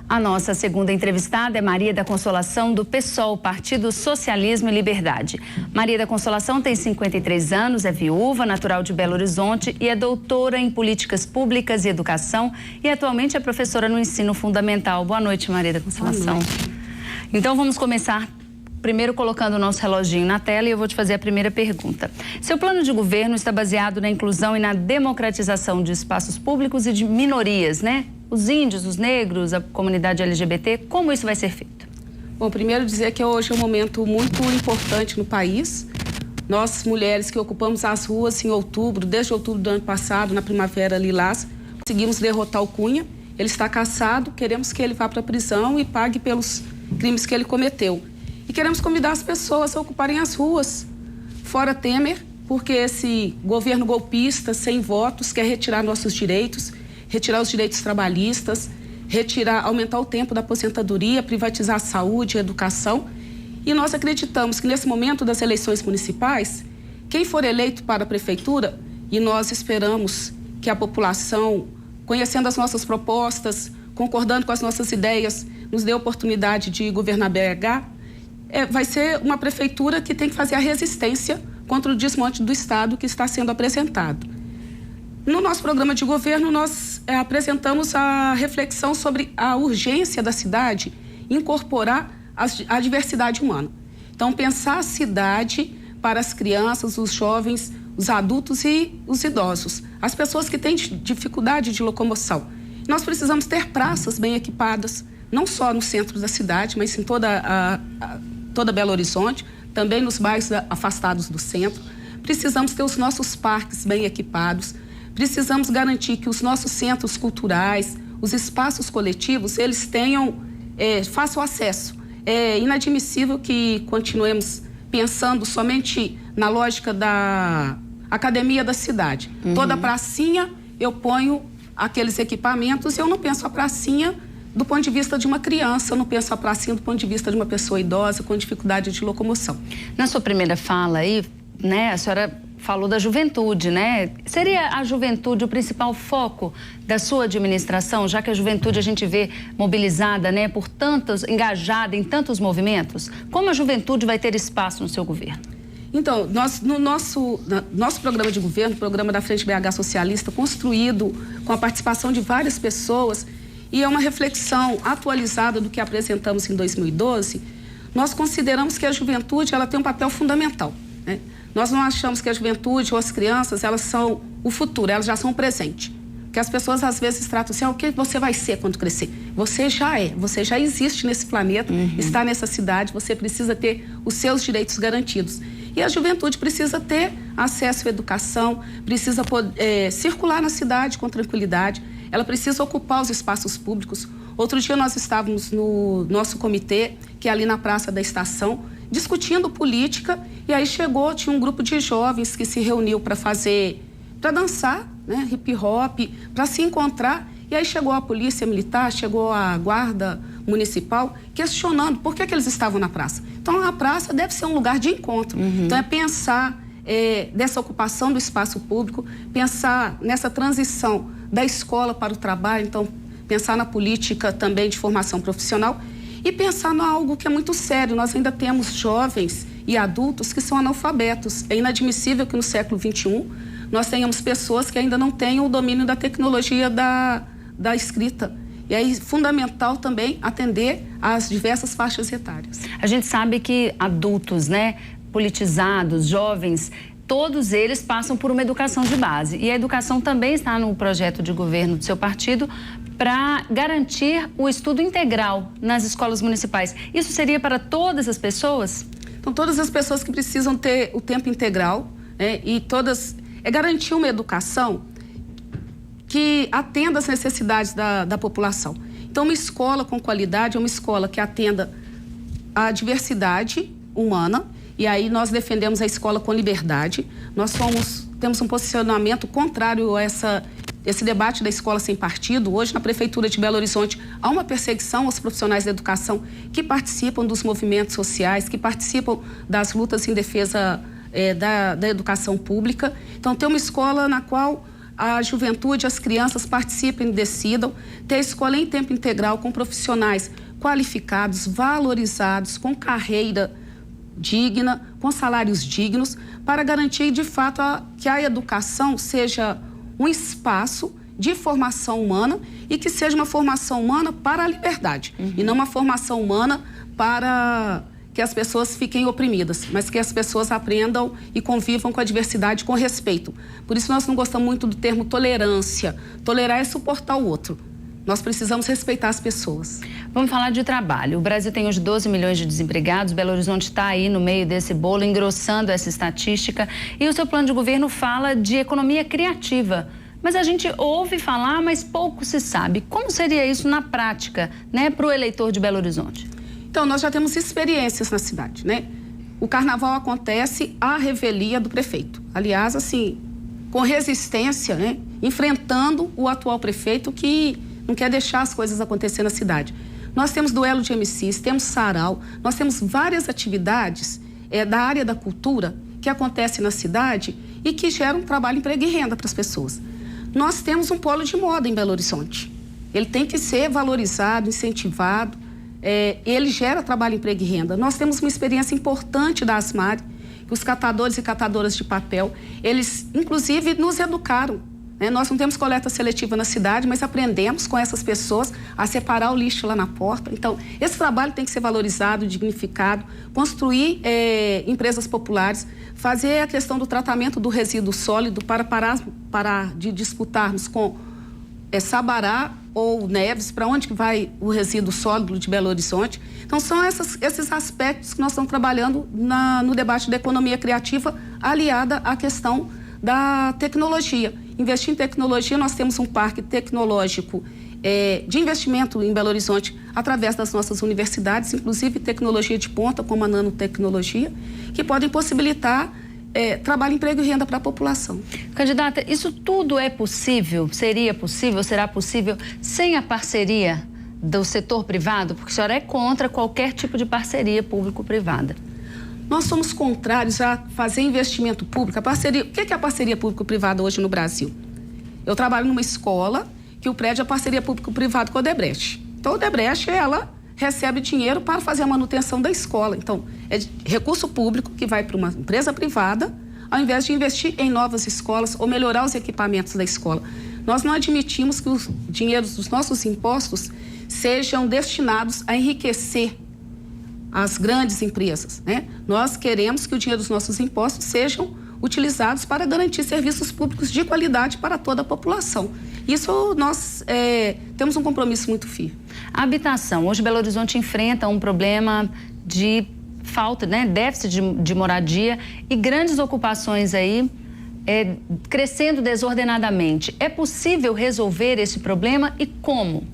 A nossa segunda entrevistada é Maria da Consolação, do PSOL, Partido Socialismo e Liberdade. Maria da Consolação tem 53 anos, é viúva, natural de Belo Horizonte e é doutora em Políticas Públicas e Educação e atualmente é professora no ensino fundamental. Boa noite, Maria da Consolação. Então vamos começar primeiro colocando o nosso reloginho na tela e eu vou te fazer a primeira pergunta. Seu plano de governo está baseado na inclusão e na democratização de espaços públicos e de minorias, né? Os índios, os negros, a comunidade LGBT, como isso vai ser feito? Bom, primeiro dizer que hoje é um momento muito importante no país. Nós, mulheres que ocupamos as ruas em outubro, desde outubro do ano passado, na Primavera Lilás, conseguimos derrotar o Cunha. Ele está cassado, queremos que ele vá para a prisão e pague pelos crimes que ele cometeu. E queremos convidar as pessoas a ocuparem as ruas, fora Temer, porque esse governo golpista, sem votos, quer retirar nossos direitos, retirar os direitos trabalhistas, aumentar o tempo da aposentadoria, privatizar a saúde, a educação. E nós acreditamos que nesse momento das eleições municipais, quem for eleito para a prefeitura, e nós esperamos que a população, conhecendo as nossas propostas, concordando com as nossas ideias, nos dê a oportunidade de governar BH, vai ser uma prefeitura que tem que fazer a resistência contra o desmonte do Estado que está sendo apresentado. No nosso programa de governo, nós apresentamos a reflexão sobre a urgência da cidade incorporar a diversidade humana. Então, pensar a cidade para as crianças, os jovens, os adultos e os idosos, as pessoas que têm dificuldade de locomoção. Nós precisamos ter praças bem equipadas, não só no centro da cidade, mas em toda Belo Horizonte, também nos bairros afastados do centro. Precisamos ter os nossos parques bem equipados. Precisamos garantir que os nossos centros culturais, os espaços coletivos, eles tenham fácil acesso. É inadmissível que continuemos pensando somente na lógica da academia da cidade. Toda pracinha eu ponho aqueles equipamentos e eu não penso a pracinha do ponto de vista de uma criança, eu não penso a pracinha do ponto de vista de uma pessoa idosa com dificuldade de locomoção. Na sua primeira fala aí, né, a senhora falou da juventude, né? Seria a juventude o principal foco da sua administração, já que a juventude a gente vê mobilizada, né, engajada em tantos movimentos? Como a juventude vai ter espaço no seu governo? Então, no nosso programa de governo, o programa da Frente BH Socialista, construído com a participação de várias pessoas, e é uma reflexão atualizada do que apresentamos em 2012, nós consideramos que a juventude ela tem um papel fundamental, né? Nós não achamos que a juventude ou as crianças, elas são o futuro, elas já são o presente. Porque as pessoas às vezes tratam assim, o que você vai ser quando crescer? Você já existe nesse planeta, está nessa cidade, você precisa ter os seus direitos garantidos. E a juventude precisa ter acesso à educação, precisa poder, circular na cidade com tranquilidade, ela precisa ocupar os espaços públicos. Outro dia nós estávamos no nosso comitê, que é ali na Praça da Estação, discutindo política, e aí tinha um grupo de jovens que se reuniu para dançar, né, hip hop, para se encontrar, e aí chegou a polícia militar, chegou a guarda municipal, questionando por que eles estavam na praça. Então, a praça deve ser um lugar de encontro. Então, é pensar dessa ocupação do espaço público, pensar nessa transição da escola para o trabalho, então, pensar na política também de formação profissional, e pensar em algo que é muito sério. Nós ainda temos jovens e adultos que são analfabetos. É inadmissível que no século XXI nós tenhamos pessoas que ainda não têm o domínio da tecnologia da escrita. E é fundamental também atender às diversas faixas etárias. A gente sabe que adultos, né, politizados, jovens, todos eles passam por uma educação de base. E a educação também está no projeto de governo do seu partido para garantir o estudo integral nas escolas municipais. Isso seria para todas as pessoas? Então, todas as pessoas que precisam ter o tempo integral, né, e garantir uma educação que atenda às necessidades da população. Então, uma escola com qualidade é uma escola que atenda à diversidade humana, e aí nós defendemos a escola com liberdade. Nós temos um posicionamento contrário a esse debate da escola sem partido. Hoje, na Prefeitura de Belo Horizonte, há uma perseguição aos profissionais da educação que participam dos movimentos sociais, que participam das lutas em defesa da educação pública. Então, ter uma escola na qual a juventude, as crianças participem e decidam, ter escola em tempo integral com profissionais qualificados, valorizados, com carreira digna, com salários dignos, para garantir de fato que a educação seja um espaço de formação humana e que seja uma formação humana para a liberdade e não uma formação humana para que as pessoas fiquem oprimidas, mas que as pessoas aprendam e convivam com a diversidade com respeito. Por isso nós não gostamos muito do termo tolerância. Tolerar é suportar o outro. Nós precisamos respeitar as pessoas. Vamos falar de trabalho. O Brasil tem hoje 12 milhões de desempregados. Belo Horizonte está aí no meio desse bolo, engrossando essa estatística. E o seu plano de governo fala de economia criativa. Mas a gente ouve falar, mas pouco se sabe. Como seria isso na prática, né, para o eleitor de Belo Horizonte? Então, nós já temos experiências na cidade, né? O carnaval acontece à revelia do prefeito. Aliás, assim, com resistência, né? Enfrentando o atual prefeito que não quer deixar as coisas acontecer na cidade. Nós temos duelo de MCs, temos sarau, nós temos várias atividades da área da cultura que acontecem na cidade e que geram trabalho, emprego e renda para as pessoas. Nós temos um polo de moda em Belo Horizonte. Ele tem que ser valorizado, incentivado. Ele gera trabalho, emprego e renda. Nós temos uma experiência importante da Asmari, que os catadores e catadoras de papel, eles, inclusive, nos educaram. Né? Nós não temos coleta seletiva na cidade, mas aprendemos com essas pessoas a separar o lixo lá na porta. Então, esse trabalho tem que ser valorizado, dignificado, construir empresas populares, fazer a questão do tratamento do resíduo sólido para parar de disputarmos com Sabará ou Neves, para onde vai o resíduo sólido de Belo Horizonte. Então, são esses aspectos que nós estamos trabalhando no debate da economia criativa, aliada à questão da tecnologia. Investir em tecnologia, nós temos um parque tecnológico de investimento em Belo Horizonte através das nossas universidades, inclusive tecnologia de ponta, como a nanotecnologia, que podem possibilitar trabalho, emprego e renda para a população. Candidata, isso tudo é possível? Seria possível? Será possível sem a parceria do setor privado? Porque a senhora é contra qualquer tipo de parceria público-privada. Nós somos contrários a fazer investimento público. O que é a parceria público-privada hoje no Brasil? Eu trabalho numa escola que o prédio é parceria público-privado com a Odebrecht. Então, a Odebrecht, ela recebe dinheiro para fazer a manutenção da escola. Então, é recurso público que vai para uma empresa privada, ao invés de investir em novas escolas ou melhorar os equipamentos da escola. Nós não admitimos que os dinheiros dos nossos impostos sejam destinados a enriquecer as grandes empresas, né? Nós queremos que o dinheiro dos nossos impostos sejam utilizados para garantir serviços públicos de qualidade para toda a população. Isso nós temos um compromisso muito firme. A habitação. Hoje Belo Horizonte enfrenta um problema de falta, né, déficit de moradia e grandes ocupações aí crescendo desordenadamente. É possível resolver esse problema e como?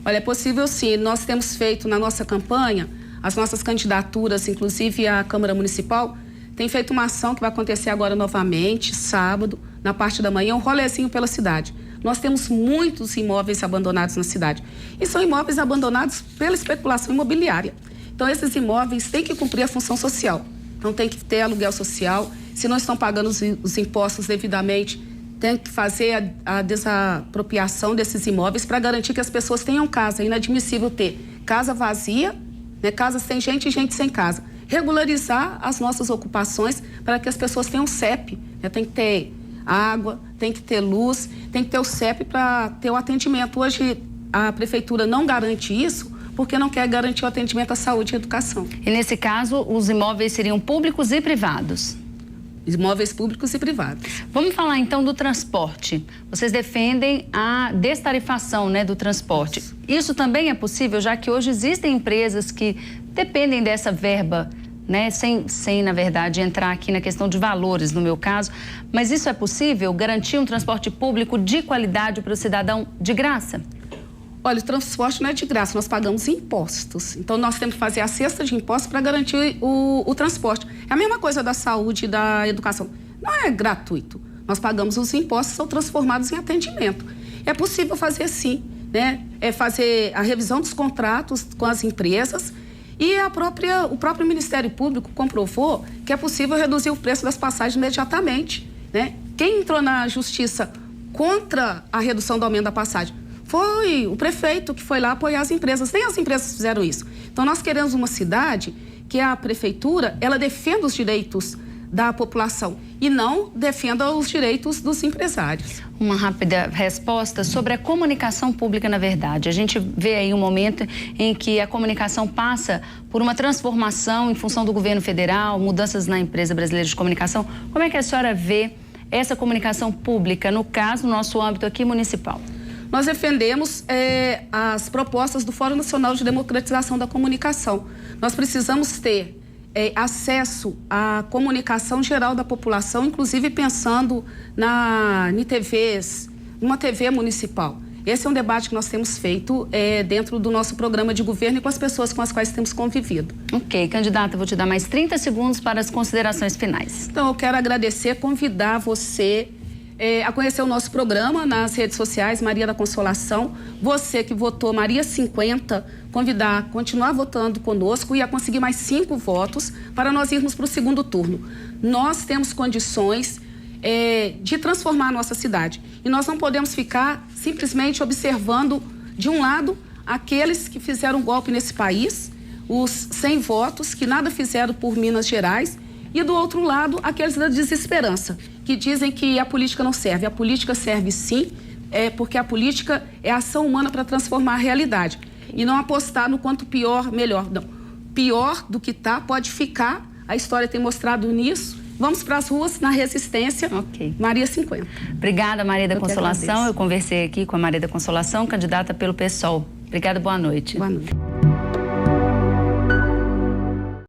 Olha, é possível sim. Nós temos feito na nossa campanha, as nossas candidaturas, inclusive a Câmara Municipal, tem feito uma ação que vai acontecer agora novamente, sábado, na parte da manhã, um rolezinho pela cidade. Nós temos muitos imóveis abandonados na cidade. E são imóveis abandonados pela especulação imobiliária. Então, esses imóveis têm que cumprir a função social. Então, tem que ter aluguel social. Se não estão pagando os impostos devidamente, tem que fazer a desapropriação desses imóveis para garantir que as pessoas tenham casa. É inadmissível ter casa vazia, né, casas sem gente e gente sem casa. Regularizar as nossas ocupações para que as pessoas tenham CEP. Né? Tem que ter água, tem que ter luz, tem que ter o CEP para ter o atendimento. Hoje a prefeitura não garante isso porque não quer garantir o atendimento à saúde e à educação. E nesse caso, os imóveis seriam públicos e privados? Imóveis públicos e privados. Vamos falar então do transporte. Vocês defendem a destarifação, né, do transporte. Isso também é possível, já que hoje existem empresas que dependem dessa verba, né, sem na verdade, entrar aqui na questão de valores, no meu caso. Mas isso é possível? Garantir um transporte público de qualidade para o cidadão de graça? Olha, o transporte não é de graça, nós pagamos impostos. Então, nós temos que fazer a cesta de impostos para garantir o transporte. É a mesma coisa da saúde e da educação. Não é gratuito. Nós pagamos os impostos, são transformados em atendimento. É possível fazer sim, né? É fazer a revisão dos contratos com as empresas e o próprio Ministério Público comprovou que é possível reduzir o preço das passagens imediatamente, né? Quem entrou na Justiça contra a redução do aumento da passagem. Foi o prefeito que foi lá apoiar as empresas. Nem as empresas fizeram isso. Então, nós queremos uma cidade que a prefeitura, ela defenda os direitos da população e não defenda os direitos dos empresários. Uma rápida resposta sobre a comunicação pública, na verdade. A gente vê aí um momento em que a comunicação passa por uma transformação em função do governo federal, mudanças na empresa brasileira de comunicação. Como é que a senhora vê essa comunicação pública, no caso, no nosso âmbito aqui municipal? Nós defendemos as propostas do Fórum Nacional de Democratização da Comunicação. Nós precisamos ter acesso à comunicação geral da população, inclusive pensando numa TV municipal. Esse é um debate que nós temos feito dentro do nosso programa de governo e com as pessoas com as quais temos convivido. Ok, candidata, vou te dar mais 30 segundos para as considerações finais. Então, eu quero agradecer, convidar você a conhecer o nosso programa nas redes sociais, Maria da Consolação. Você que votou Maria 50, convidar a continuar votando conosco e a conseguir mais 5 votos para nós irmos para o segundo turno. Nós temos condições de transformar a nossa cidade. E nós não podemos ficar simplesmente observando, de um lado, aqueles que fizeram um golpe nesse país, os 100 votos, que nada fizeram por Minas Gerais, e do outro lado, aqueles da desesperança, que dizem que a política não serve. A política serve sim, porque a política é a ação humana para transformar a realidade. E não apostar no quanto pior, melhor. Não. Pior do que está, pode ficar. A história tem mostrado nisso. Vamos para as ruas na resistência. Ok. Maria 50. Obrigada, Maria da Consolação. Eu conversei aqui com a Maria da Consolação, candidata pelo PSOL. Obrigada, boa noite. Boa noite.